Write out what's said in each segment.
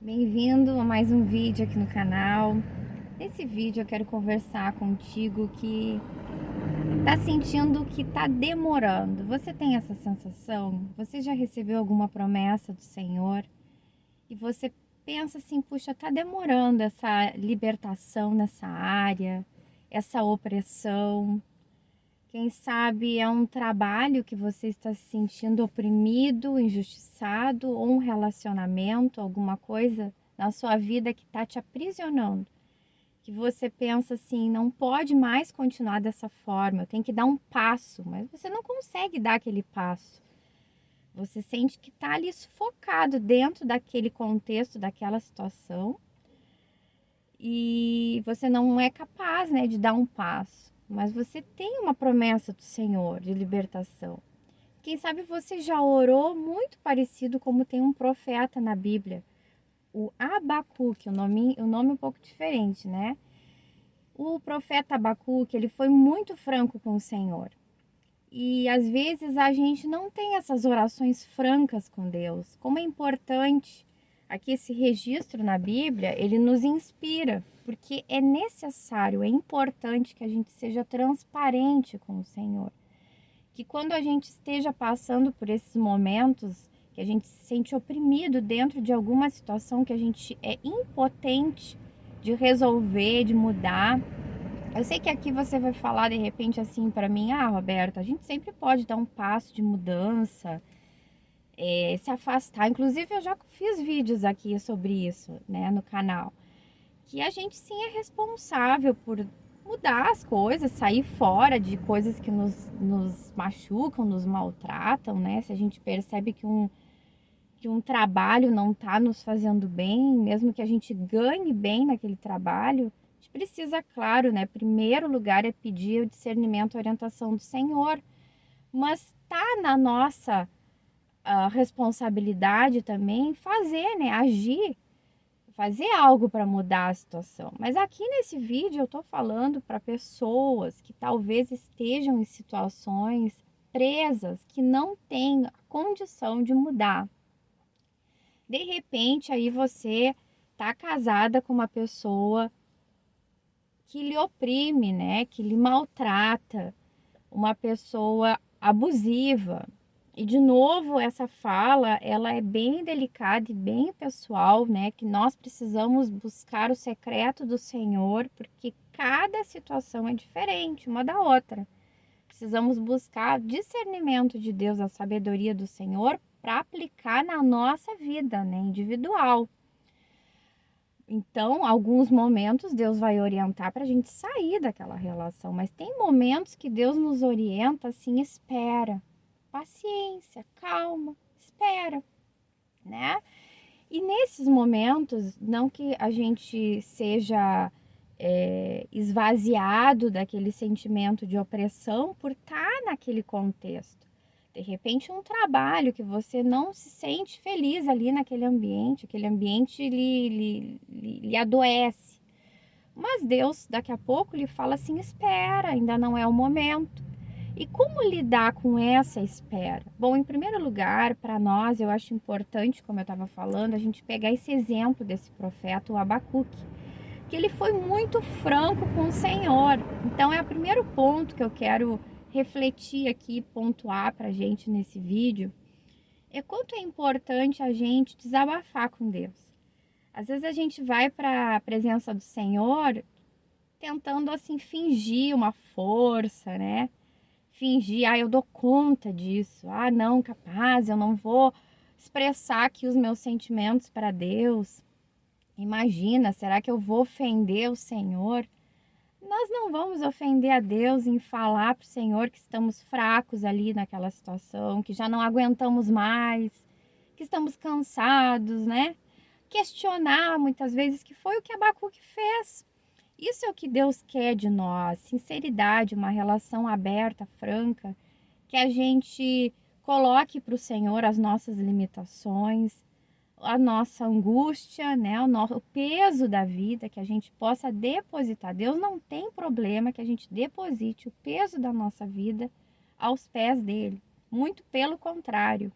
Bem-vindo a mais um vídeo aqui no canal. Nesse vídeo eu quero conversar contigo que tá sentindo que tá demorando. Você tem essa sensação? Você já recebeu alguma promessa do Senhor e você pensa assim, puxa, tá demorando essa libertação nessa área, essa opressão. Quem sabe é um trabalho que você está se sentindo oprimido, injustiçado, ou um relacionamento, alguma coisa na sua vida que está te aprisionando. Que você pensa assim, não pode mais continuar dessa forma, eu tenho que dar um passo, mas você não consegue dar aquele passo. Você sente que está ali sufocado dentro daquele contexto, daquela situação, e você não é capaz, né, de dar um passo. Mas você tem uma promessa do Senhor de libertação. Quem sabe você já orou muito parecido como tem um profeta na Bíblia, o Abacuque, o nome é um pouco diferente, né? O profeta Abacuque, ele foi muito franco com o Senhor. E às vezes a gente não tem essas orações francas com Deus. Como é importante aqui esse registro na Bíblia, ele nos inspira, porque é necessário, é importante que a gente seja transparente com o Senhor. Que quando a gente esteja passando por esses momentos, que a gente se sente oprimido dentro de alguma situação que a gente é impotente de resolver, de mudar. Eu sei que aqui você vai falar de repente assim para mim, Roberta, a gente sempre pode dar um passo de mudança, se afastar. Inclusive eu já fiz vídeos aqui sobre isso, né, no canal. Que a gente sim é responsável por mudar as coisas, sair fora de coisas que nos machucam, nos maltratam, né? Se a gente percebe que um trabalho não está nos fazendo bem, mesmo que a gente ganhe bem naquele trabalho, a gente precisa, claro, né? Primeiro lugar é pedir o discernimento, a orientação do Senhor, mas tá na nossa responsabilidade também fazer, né? Agir, fazer algo para mudar a situação. Mas aqui nesse vídeo eu tô falando para pessoas que talvez estejam em situações presas, que não têm condição de mudar. De repente, aí você tá casada com uma pessoa que lhe oprime, né? Que lhe maltrata, uma pessoa abusiva. E de novo, essa fala, ela é bem delicada e bem pessoal, né? Que nós precisamos buscar o secreto do Senhor, porque cada situação é diferente uma da outra. Precisamos buscar discernimento de Deus, a sabedoria do Senhor para aplicar na nossa vida, né, individual. Então, alguns momentos Deus vai orientar para a gente sair daquela relação, mas tem momentos que Deus nos orienta assim, espera, paciência, calma, espera, né? E nesses momentos, não que a gente seja esvaziado daquele sentimento de opressão por estar naquele contexto. De repente, um trabalho que você não se sente feliz ali naquele ambiente, aquele ambiente lhe adoece. Mas Deus, daqui a pouco, lhe fala assim: espera, ainda não é o momento. E como lidar com essa espera? Bom, em primeiro lugar, para nós, eu acho importante, como eu estava falando, a gente pegar esse exemplo desse profeta, o Abacuque, que ele foi muito franco com o Senhor. Então, é o primeiro ponto que eu quero refletir aqui, pontuar para a gente nesse vídeo, é quanto é importante a gente desabafar com Deus. Às vezes a gente vai para a presença do Senhor tentando assim fingir uma força, né? Fingir, eu dou conta disso. Não, capaz, eu não vou expressar aqui os meus sentimentos para Deus. Imagina, será que eu vou ofender o Senhor? Nós não vamos ofender a Deus em falar para o Senhor que estamos fracos ali naquela situação, que já não aguentamos mais, que estamos cansados, né? Questionar muitas vezes, que foi o que Abacuque fez. Isso é o que Deus quer de nós, sinceridade, uma relação aberta, franca, que a gente coloque para o Senhor as nossas limitações, a nossa angústia, né, o peso da vida, que a gente possa depositar. Deus não tem problema que a gente deposite o peso da nossa vida aos pés dele. Muito pelo contrário,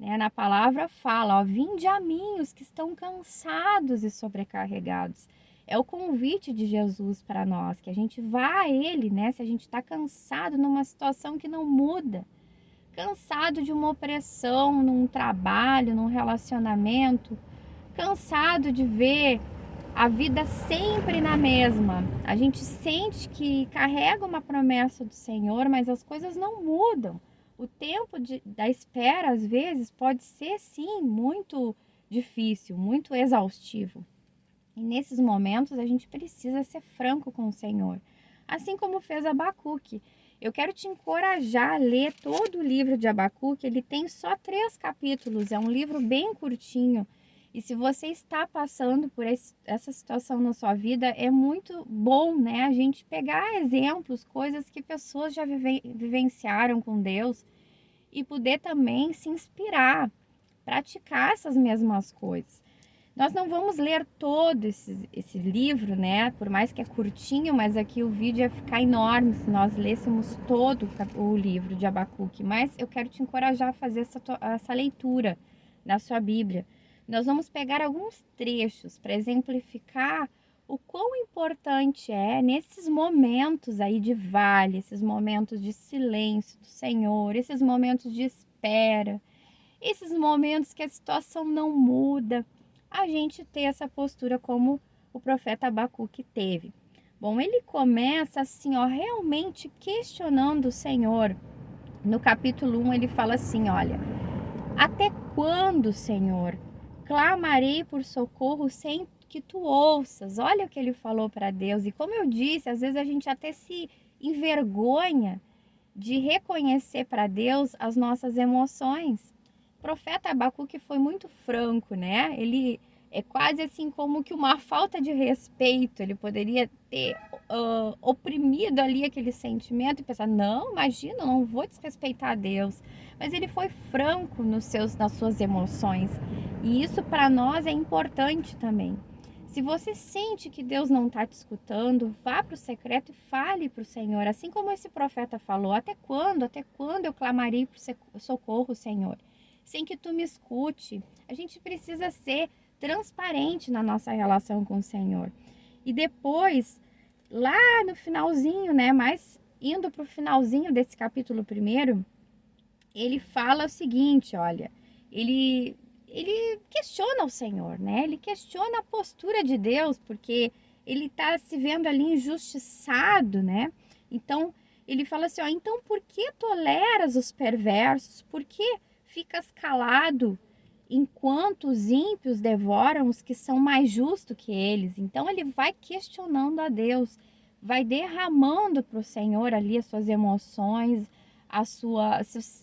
né? Na palavra fala, ó, vinde a mim os que estão cansados e sobrecarregados. É o convite de Jesus para nós, que a gente vá a Ele, né? Se a gente está cansado numa situação que não muda, cansado de uma opressão num trabalho, num relacionamento, cansado de ver a vida sempre na mesma. A gente sente que carrega uma promessa do Senhor, mas as coisas não mudam. O tempo da espera, às vezes, pode ser, sim, muito difícil, muito exaustivo. E nesses momentos, a gente precisa ser franco com o Senhor. Assim como fez Abacuque. Eu quero te encorajar a ler todo o livro de Abacuque. Ele tem só 3 capítulos, é um livro bem curtinho. E se você está passando por essa situação na sua vida, é muito bom, né? A gente pegar exemplos, coisas que pessoas já vivenciaram com Deus e poder também se inspirar, praticar essas mesmas coisas. Nós não vamos ler todo esse livro, né? Por mais que é curtinho, mas aqui o vídeo ia ficar enorme se nós lêssemos todo o livro de Abacuque. Mas eu quero te encorajar a fazer essa leitura na sua Bíblia. Nós vamos pegar alguns trechos para exemplificar o quão importante é nesses momentos aí de vale, esses momentos de silêncio do Senhor, esses momentos de espera, esses momentos que a situação não muda, a gente ter essa postura como o profeta Abacuque teve. Bom, ele começa assim, ó, realmente questionando o Senhor. No capítulo 1 ele fala assim, olha: até quando, Senhor, clamarei por socorro sem que tu ouças? Olha o que ele falou para Deus. E como eu disse, às vezes a gente até se envergonha de reconhecer para Deus as nossas emoções. O profeta Abacuque foi muito franco, né? Ele é quase assim como que uma falta de respeito. Ele poderia ter oprimido ali aquele sentimento e pensar, não, imagina, eu não vou desrespeitar a Deus. Mas ele foi franco nas suas emoções. E isso para nós é importante também. Se você sente que Deus não está te escutando, vá para o secreto e fale para o Senhor. Assim como esse profeta falou, até quando eu clamarei por socorro, Senhor? Sem que tu me escute. A gente precisa ser transparente na nossa relação com o Senhor. E depois, lá no finalzinho, né, mas indo para o finalzinho desse capítulo 1, ele fala o seguinte, olha, ele questiona o Senhor, né? Ele questiona a postura de Deus, porque ele está se vendo ali injustiçado, né? Então, ele fala assim, ó, então por que toleras os perversos? Por que ficas calado enquanto os ímpios devoram os que são mais justos que eles? Então, ele vai questionando a Deus, vai derramando para o Senhor ali as suas emoções,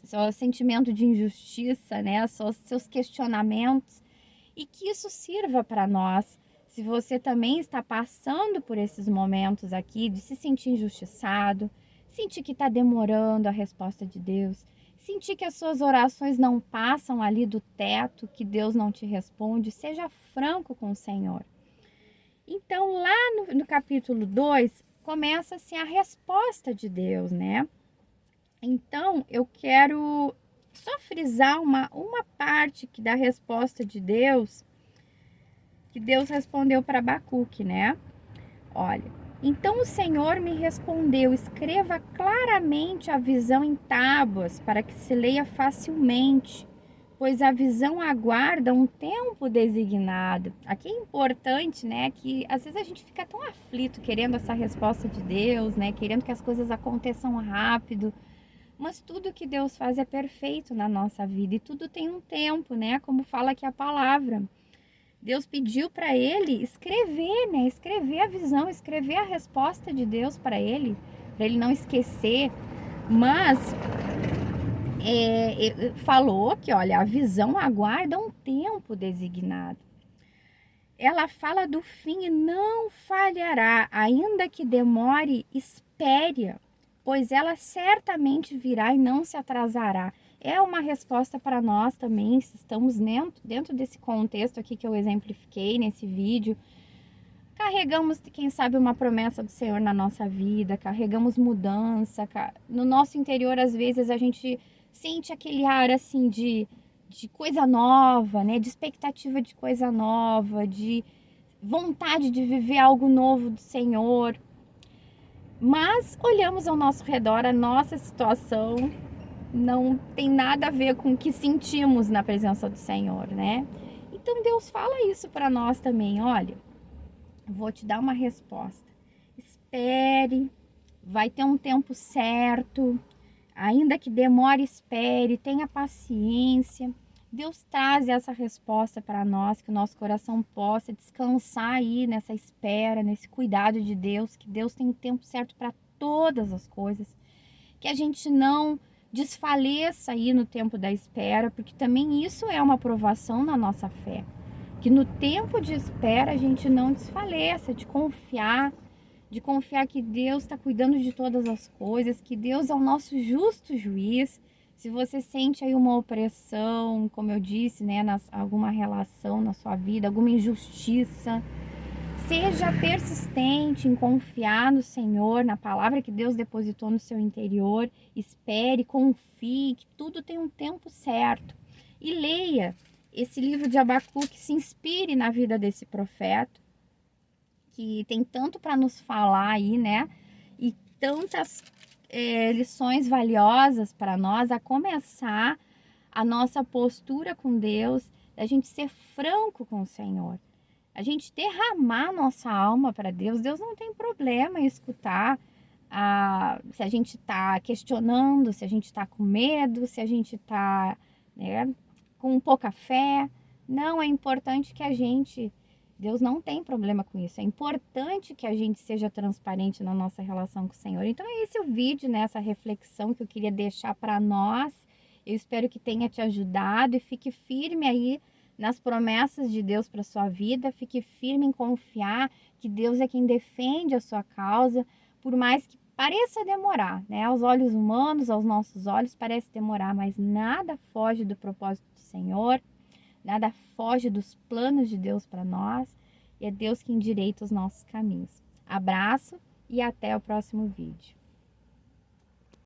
seu sentimento de injustiça, né? Seus questionamentos, e que isso sirva para nós. Se você também está passando por esses momentos aqui de se sentir injustiçado, sentir que está demorando a resposta de Deus, sentir que as suas orações não passam ali do teto, que Deus não te responde, seja franco com o Senhor. Então, lá no capítulo 2, começa assim a resposta de Deus, né? Então, eu quero só frisar uma parte que da resposta de Deus, que Deus respondeu para Abacuque, né? Olha, então o Senhor me respondeu, escreva claramente a visão em tábuas, para que se leia facilmente, pois a visão aguarda um tempo designado. Aqui é importante, né, que às vezes a gente fica tão aflito querendo essa resposta de Deus, né, querendo que as coisas aconteçam rápido. Mas tudo que Deus faz é perfeito na nossa vida e tudo tem um tempo, né? Como fala aqui a palavra. Deus pediu para ele escrever, né? Escrever a visão, escrever a resposta de Deus para ele não esquecer. Mas falou que, olha, a visão aguarda um tempo designado. Ela fala do fim e não falhará, ainda que demore, espere, pois ela certamente virá e não se atrasará. É uma resposta para nós também, se estamos dentro desse contexto aqui que eu exemplifiquei nesse vídeo. Carregamos, quem sabe, uma promessa do Senhor na nossa vida, carregamos mudança. No nosso interior, às vezes, a gente sente aquele ar assim de de coisa nova, né? De expectativa de coisa nova, de vontade de viver algo novo do Senhor. Mas olhamos ao nosso redor, a nossa situação não tem nada a ver com o que sentimos na presença do Senhor, né? Então Deus fala isso para nós também, olha, vou te dar uma resposta. Espere, vai ter um tempo certo, ainda que demore, espere, tenha paciência. Deus traz essa resposta para nós, que o nosso coração possa descansar aí nessa espera, nesse cuidado de Deus, que Deus tem um tempo certo para todas as coisas, que a gente não desfaleça aí no tempo da espera, porque também isso é uma provação na nossa fé, que no tempo de espera a gente não desfaleça, de confiar que Deus está cuidando de todas as coisas, que Deus é o nosso justo juiz. Se você sente aí uma opressão, como eu disse, né, alguma relação na sua vida, alguma injustiça, seja persistente em confiar no Senhor, na palavra que Deus depositou no seu interior. Espere, confie, que tudo tem um tempo certo. E leia esse livro de Abacuque, se inspire na vida desse profeta, que tem tanto para nos falar aí, né? E tantas lições valiosas para nós, a começar a nossa postura com Deus, a gente ser franco com o Senhor, a gente derramar nossa alma para Deus. Deus não tem problema em escutar se a gente está questionando, se a gente está com medo, se a gente está, né, com pouca fé. Não, é importante que Deus não tem problema com isso. É importante que a gente seja transparente na nossa relação com o Senhor. Então é esse o vídeo, né? Essa reflexão que eu queria deixar para nós. Eu espero que tenha te ajudado e fique firme aí nas promessas de Deus para sua vida. Fique firme em confiar que Deus é quem defende a sua causa, por mais que pareça demorar, né? Aos olhos humanos, aos nossos olhos, parece demorar, mas nada foge do propósito do Senhor. Nada foge dos planos de Deus para nós, e é Deus que endireita os nossos caminhos. Abraço e até o próximo vídeo.